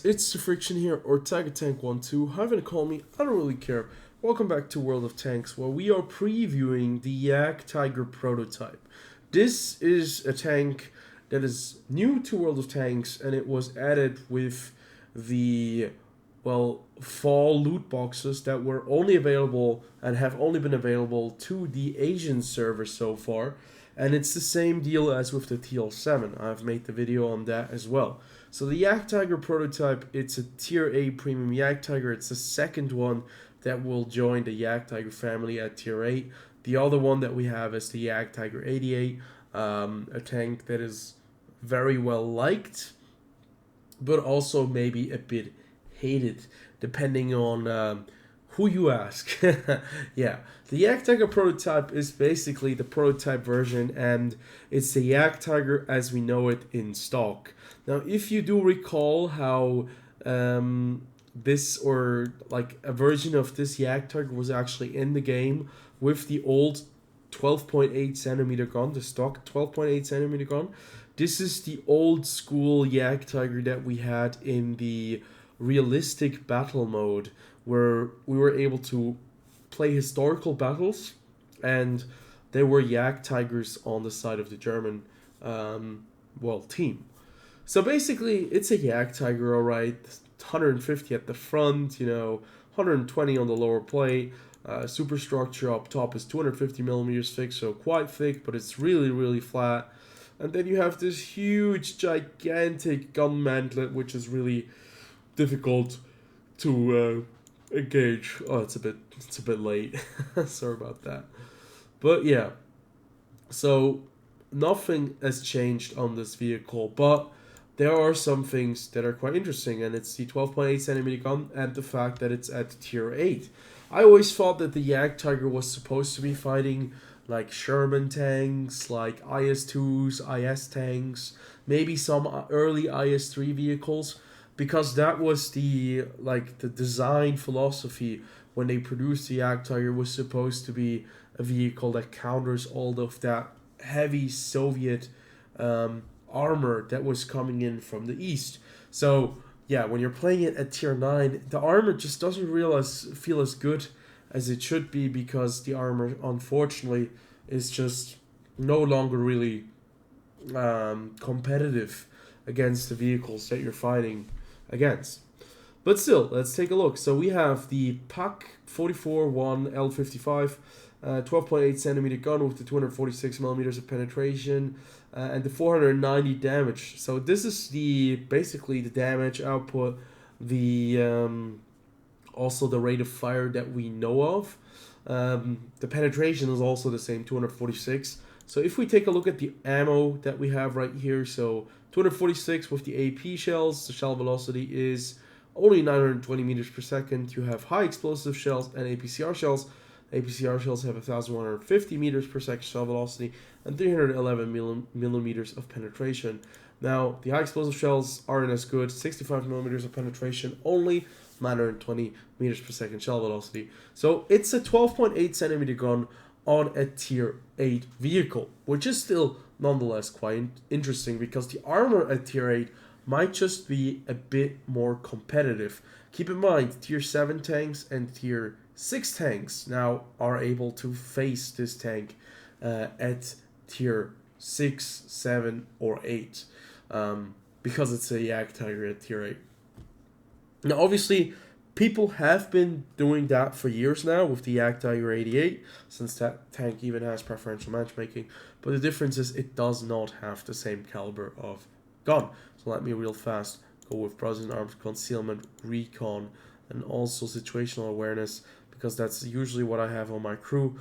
it's TheFrXion here, or Tiger Tank 12, however you call me, I don't really care. Welcome back to World of Tanks, where we are previewing the Jagdtiger Prototype. This is a tank that is new to World of Tanks, and it was added with the, fall loot boxes that were only available and have only been available to the Asian server so far. And it's the same deal as with the TL7. I've made the video on that as well. So the Jagdtiger Prototype, it's a tier A premium Jagdtiger. It's the second one that will join the Jagdtiger family at tier 8. The other one that we have is the Jagdtiger 88, a tank that is very well liked, but also maybe a bit hated, depending on who you ask. Yeah, the Jagdtiger Prototype is basically the prototype version, and it's the Jagdtiger as we know it in stock. Now, if you do recall how this, or like a version of this Jagdtiger was actually in the game with the old 12.8 centimeter gun, the stock 12.8 centimeter gun, this is the old school Jagdtiger that we had in the realistic battle mode, where we were able to play historical battles, and there were Jagdtigers on the side of the German team. So basically, it's a Jagdtiger, alright, 150 at the front, 120 on the lower plate. Superstructure up top is 250 millimeters thick, so quite thick, but it's really, really flat. And then you have this huge, gigantic gun mantlet, which is really difficult to engage. Oh, it's a bit late. Sorry about that. But yeah, so nothing has changed on this vehicle, but there are some things that are quite interesting, and it's the 12.8 centimeter gun and the fact that it's at tier 8. I always thought that the Jagdtiger was supposed to be fighting like Sherman tanks, like IS-2s, IS tanks, maybe some early IS-3 vehicles, because that was the design philosophy when they produced the Jagdtiger. Was supposed to be a vehicle that counters all of that heavy Soviet armor that was coming in from the east. So yeah, when you're playing it at tier 9, the armor just doesn't feel as good as it should be, because the armor, unfortunately, is just no longer really competitive against the vehicles that you're fighting against. But still, let's take a look. So we have the PAK 44-1 L55, 12.8 centimeter gun with the 246 millimeters of penetration, and the 490 damage. So this is basically the damage output, the also the rate of fire that we know of. The penetration is also the same, 246. So if we take a look at the ammo that we have right here, so 246 with the AP shells, the shell velocity is only 920 meters per second. You have high explosive shells and APCR shells. APCR shells have 1,150 meters per second shell velocity and 311 millimeters of penetration. Now, the high explosive shells aren't as good, 65 millimeters of penetration, only 920 meters per second shell velocity. So it's a 12.8 centimeter gun on a tier 8 vehicle, which is still nonetheless quite interesting, because the armor at tier 8 might just be a bit more competitive. Keep in mind, tier 7 tanks and tier 6 tanks now are able to face this tank at tier 6, 7, or 8, because it's a Jagdtiger at tier 8. Now, obviously, people have been doing that for years now with the Jagdtiger 88, since that tank even has preferential matchmaking. But the difference is it does not have the same caliber of gun. So let me real fast go with Brazilian arms concealment, recon, and also situational awareness, because that's usually what I have on my crew.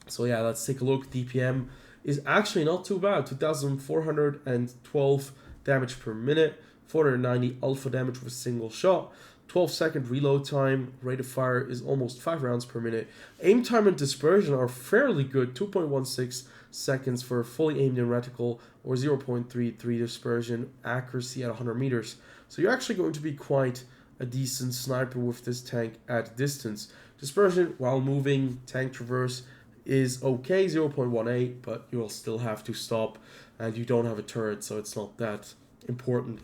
So yeah, let's take a look. DPM is actually not too bad, 2,412 damage per minute, 490 alpha damage with a single shot, 12-second reload time, rate of fire is almost 5 rounds per minute. Aim time and dispersion are fairly good, 2.16 seconds for a fully aimed in reticle, or 0.33 dispersion, accuracy at 100 meters. So you're actually going to be quite a decent sniper with this tank at distance. Dispersion while moving, tank traverse is okay, 0.18, but you will still have to stop, and you don't have a turret, so it's not that important.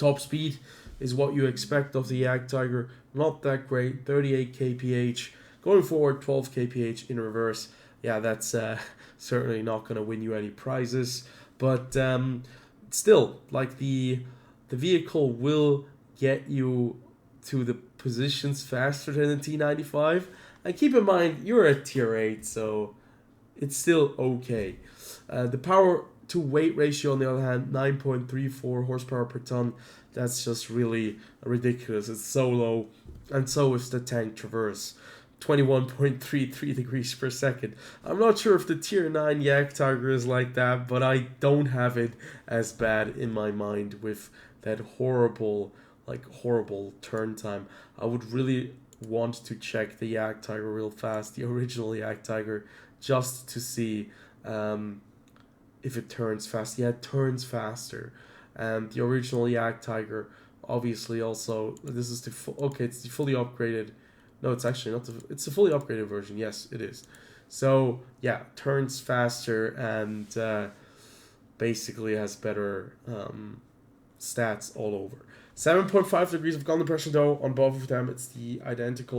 Top speed is what you expect of the Jagdtiger. Not that great. 38 kph. Going forward, 12 kph in reverse. Yeah, that's certainly not going to win you any prizes. But still, like the vehicle will get you to the positions faster than the T95. And keep in mind, you're at tier 8, so it's still okay. The power to weight ratio, on the other hand, 9.34 horsepower per ton. That's just really ridiculous. It's so low. And so is the tank traverse. 21.33 degrees per second. I'm not sure if the tier 9 Jagdtiger is like that, but I don't have it as bad in my mind with that horrible turn time. I would really want to check the Jagdtiger real fast, the original Jagdtiger, just to see if it turns fast. Yeah, it turns faster. And the original Jagdtiger, obviously, also this is the it's the fully upgraded. No, it's actually not. It's the fully upgraded version. Yes, it is. So yeah, turns faster and basically has better stats all over. 7.5 degrees of gun depression though on both of them. It's the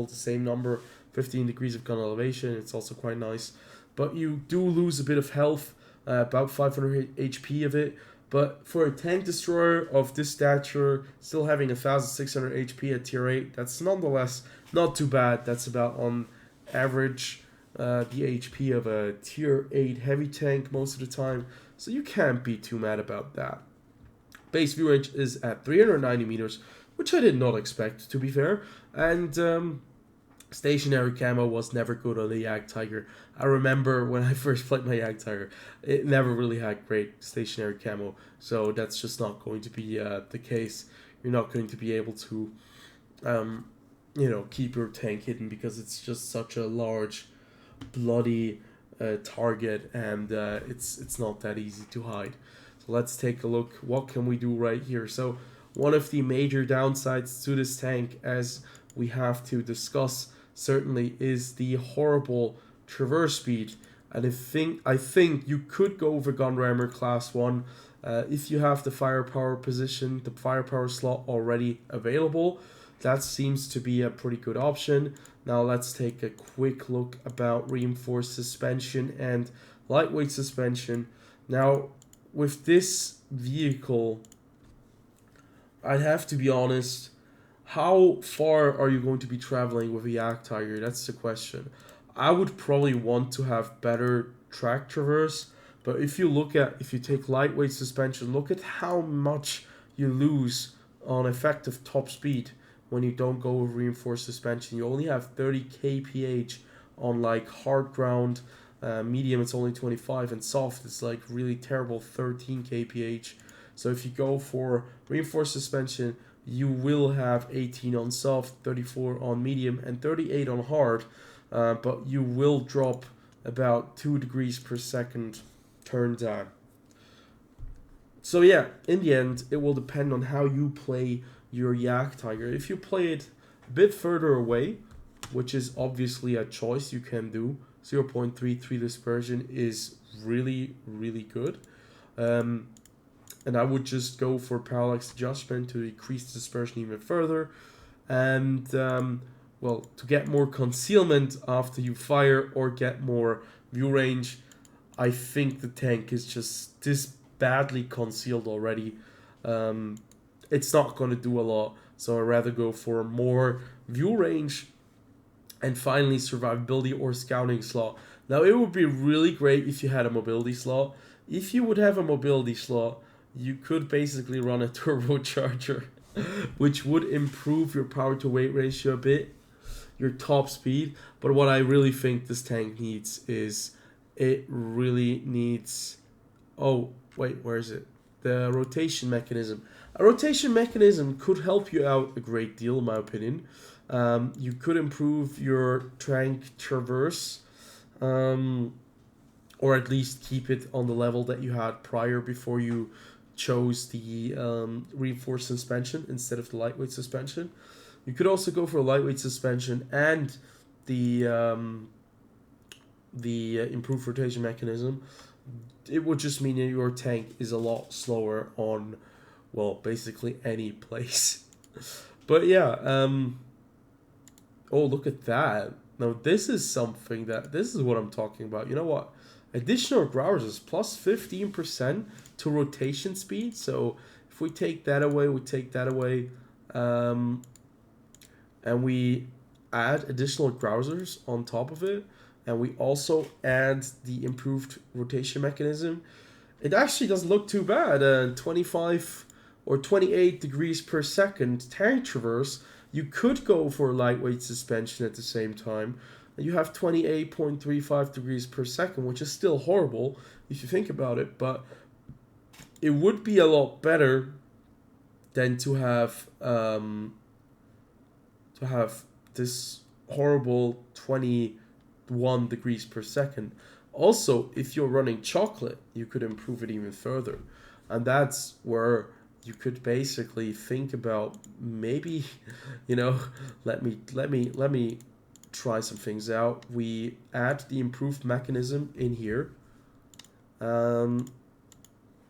same number. 15 degrees of gun elevation. It's also quite nice. But you do lose a bit of health, about 500 HP of it. But for a tank destroyer of this stature, still having 1,600 HP at tier 8, that's nonetheless not too bad. That's about on average the HP of a tier 8 heavy tank most of the time. So you can't be too mad about that. Base view range is at 390 meters, which I did not expect, to be fair. And stationary camo was never good on the Jagdtiger. I remember when I first played my Jagdtiger, it never really had great stationary camo. So that's just not going to be the case. You're not going to be able to, keep your tank hidden because it's just such a large, bloody target, and it's not that easy to hide. So let's take a look. What can we do right here? So one of the major downsides to this tank, as we have to discuss, certainly is the horrible traverse speed. And I think you could go over gun rammer class 1 if you have the firepower position, the firepower slot already available. That seems to be a pretty good option. Now let's take a quick look about reinforced suspension and lightweight suspension. Now with this vehicle, I'd have to be honest, how far are you going to be traveling with a Jagdtiger? That's the question. I would probably want to have better track traverse, but if you take lightweight suspension, look at how much you lose on effective top speed when you don't go with reinforced suspension. You only have 30 kph on like hard ground. Medium it's only 25, and soft it's like really terrible 13 kph. So if you go for reinforced suspension, you will have 18 on soft, 34 on medium, and 38 on hard, but you will drop about 2 degrees per second turn time. So yeah, in the end, it will depend on how you play your Jagdtiger. If you play it a bit further away, which is obviously a choice you can do, 0.33 dispersion is really, really good. And I would just go for parallax adjustment to decrease the dispersion even further. And, to get more concealment after you fire or get more view range, I think the tank is just this badly concealed already. It's not going to do a lot, so I'd rather go for more view range and finally survivability or scouting slot. Now, it would be really great if you had a mobility slot. If you would have a mobility slot, you could basically run a turbocharger, which would improve your power to weight ratio a bit, your top speed. But what I really think this tank needs is, it really needs, where is it? The rotation mechanism. A rotation mechanism could help you out a great deal, in my opinion. You could improve your tank traverse, or at least keep it on the level that you had prior before you chose the reinforced suspension instead of the lightweight suspension. You could also go for a lightweight suspension and the improved rotation mechanism. It would just mean that your tank is a lot slower on well, basically any place. But yeah, oh, look at that. Now, this is this is what I'm talking about. You know what? Additional growers is plus 15% to rotation speed. So if we take that away, and we add additional browsers on top of it, and we also add the improved rotation mechanism, it actually doesn't look too bad. 25 or 28 degrees per second tank traverse. You could go for lightweight suspension at the same time. You have 28.35 degrees per second, which is still horrible if you think about it, but it would be a lot better than to have this horrible 21 degrees per second. Also, if you're running chocolate, you could improve it even further, and that's where you could basically think about maybe, let me try some things out. We add the improved mechanism in here.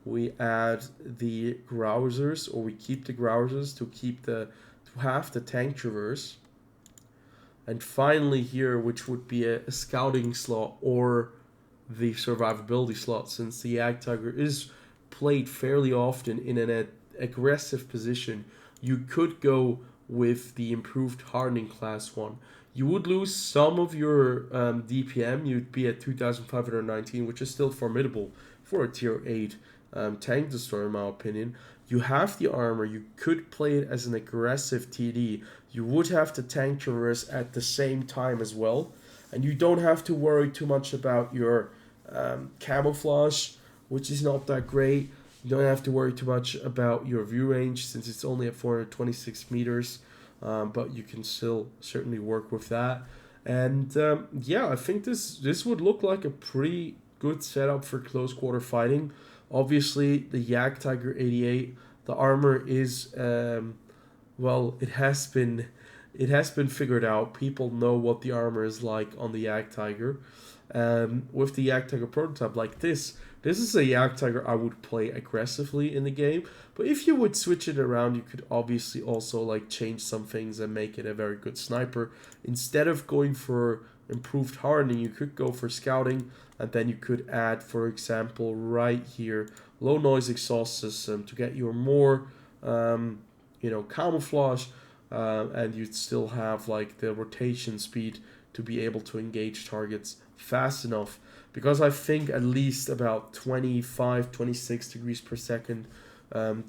We add the grousers, or we keep the grousers to have the tank traverse. And finally here, which would be a scouting slot or the survivability slot, since the Jagdtiger is played fairly often in an aggressive position, you could go with the improved hardening class 1. You would lose some of your DPM. You'd be at 2,519, which is still formidable for a tier 8 tank destroyer, in my opinion. You have the armor. You could play it as an aggressive TD. You would have the tank traverse at the same time as well. And you don't have to worry too much about your camouflage, which is not that great. You don't have to worry too much about your view range, since it's only at 426 meters. But you can still certainly work with that. And yeah, I think this would look like a pretty good setup for close quarter fighting. Obviously, the Jagdtiger 88, the armor is, well, it has been figured out. People know what the armor is like on the Jagdtiger. With the Jagdtiger prototype like this is a Jagdtiger I would play aggressively in the game. But if you would switch it around, you could obviously also like change some things and make it a very good sniper. Instead of going for improved hardening, you could go for scouting, and then you could add, for example, right here, low noise exhaust system to get your more camouflage, and you'd still have like the rotation speed to be able to engage targets fast enough, because I think at least about 26 degrees per second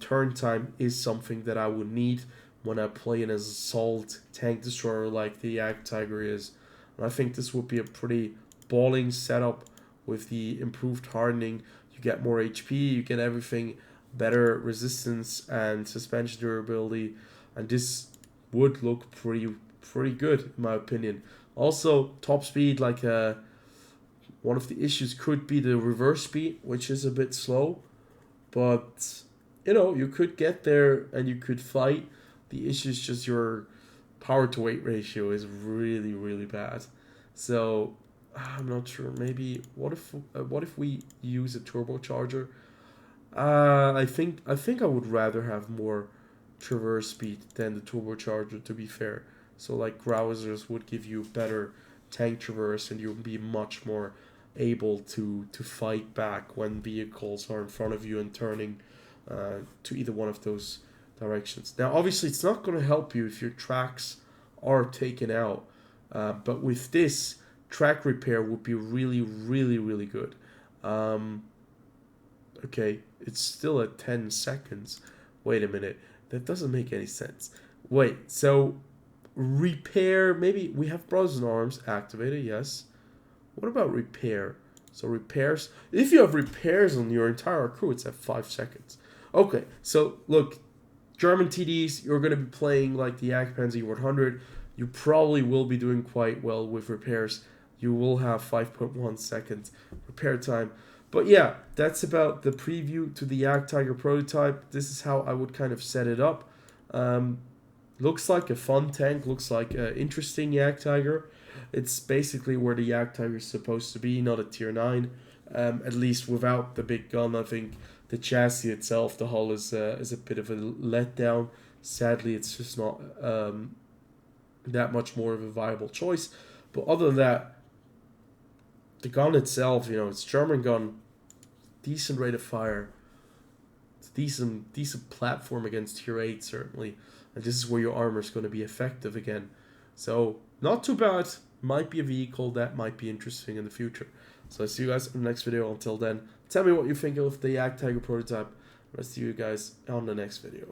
turn time is something that I would need when I play an assault tank destroyer like the Jagdtiger is. And I think this would be a pretty balling setup with the improved hardening. You get more HP, you get everything, better resistance and suspension durability, and this would look pretty good in my opinion. Also, top speed, like one of the issues could be the reverse speed, which is a bit slow, but you could get there and you could fight. The issue is just your power to weight ratio is really, really bad. So I'm not sure. Maybe what if we use a turbocharger? I think I would rather have more traverse speed than the turbocharger, to be fair. So like grousers would give you better tank traverse, and you'll be much more able to fight back when vehicles are in front of you and turning to either one of those directions. Now, obviously, it's not going to help you if your tracks are taken out, but with this, track repair would be really, really, really good. Okay, it's still at 10 seconds. Wait a minute, that doesn't make any sense. Wait, so repair, maybe we have brothers in arms activated, yes. What about repair? So repairs, if you have repairs on your entire crew, it's at 5 seconds. Okay, so look, German TDs, you're going to be playing like the Jagdpanzer 100. You probably will be doing quite well with repairs. You will have 5.1 seconds repair time. But yeah, that's about the preview to the Jagdtiger prototype. This is how I would kind of set it up. Looks like a fun tank, looks like an interesting Jagdtiger. It's basically where the Jagdtiger is supposed to be, not a tier 9. At least without the big gun, I think The chassis itself, the hull is a bit of a letdown. Sadly, it's just not that much more of a viable choice. But other than that, the gun itself, you know, it's German gun, decent rate of fire, it's decent platform against tier 8 certainly, and this is where your armor is going to be effective again. So not too bad. Might be a vehicle that might be interesting in the future. So I'll see you guys in the next video. Until then, tell me what you think of the Jagdtiger Prototype. I'll see you guys on the next video.